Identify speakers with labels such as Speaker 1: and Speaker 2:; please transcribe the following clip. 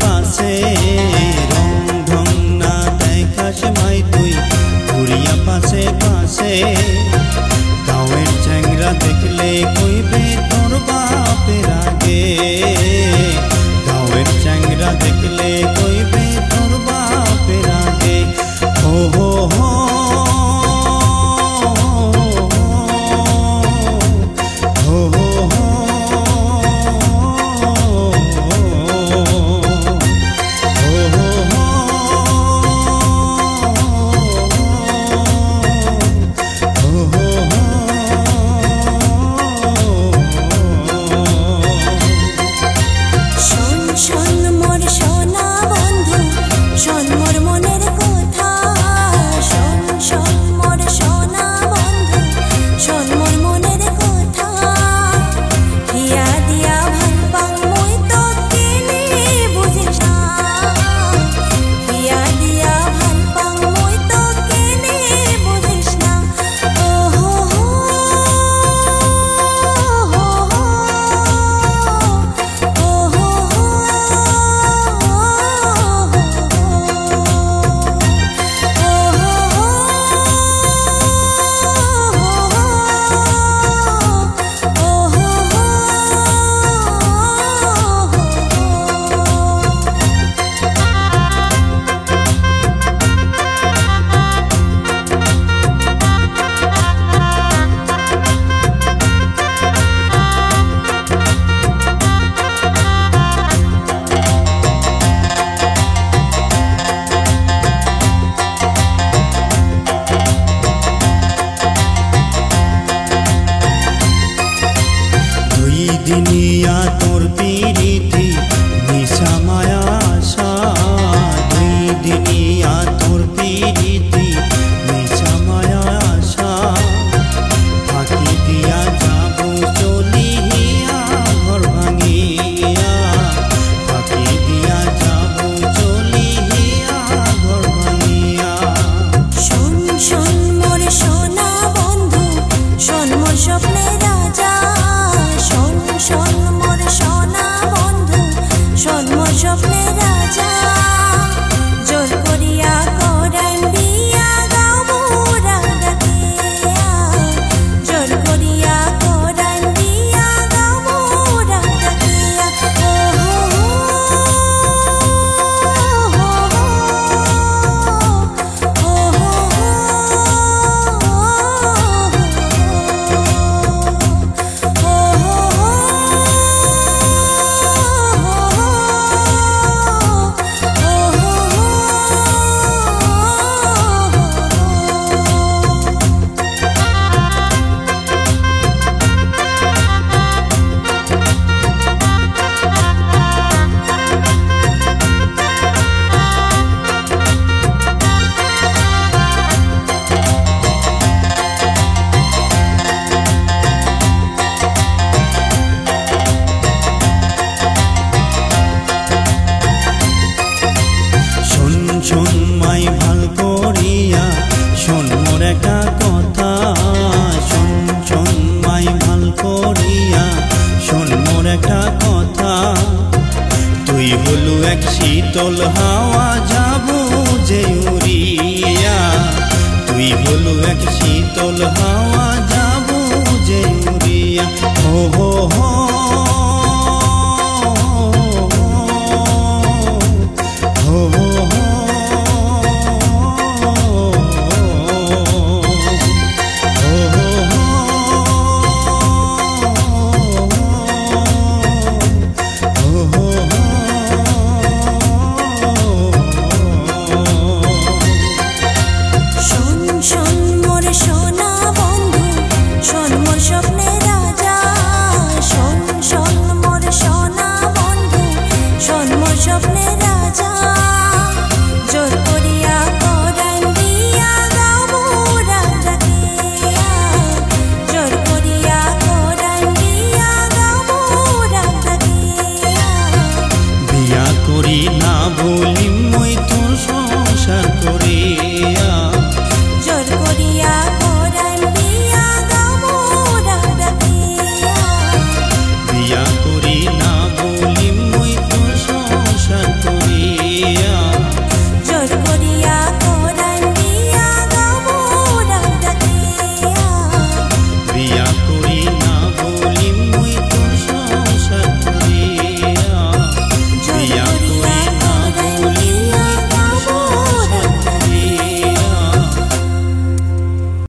Speaker 1: পাশে রং ঢং না দেখাস মাই তুই ঘুরিয়া পাশে পাশে গাঁয়ের চ্যাংরা দেখলে কইবে তোর বাপের আগে গাঁয়ের চ্যাংরা দেখলে কইবে তোর বাপের আগে হো হো হো দিনিয়া তোর পিরিতি নিশা মায়া আশা দুই দিনিয়া তোর পিরিতি নিশা মায়া আশা ফাঁকি দিয়া যাব চলিয়া ঘর ভাঙিয়া ফাঁকি দিয়া যাব চলিয়া ঘর ভাঙিয়া
Speaker 2: শোন শোন মোর সোনা বন্ধু শোন মোর স্বপ্নের রাজা শোন শোন মোর সোনা বন্ধু শোন মোর স্বপ্নের রাজা জোর করিয়া করান দিয়া গাবো রাগাতিয়া জোর করিয়া করান দিয়া গাবো রাগাতিয়া
Speaker 1: শোন মাই ভাল করিয়া শোন মোর একটা কথা শোন শোন মাই ভাল করিয়া শোন মোর একটা কথা তুই হলু এক শীতল হাওয়া যাবো যে উড়িয়া তুই হলু এক শীতল হাওয়া যাবো যে উড়িয়া হো হো হো
Speaker 2: শোন মোর সোনা বন্ধু শোন মোর স্বপ্নের রাজা শোন শোন মোর সোনা বন্ধু শোন মোর স্বপ্নের রাজা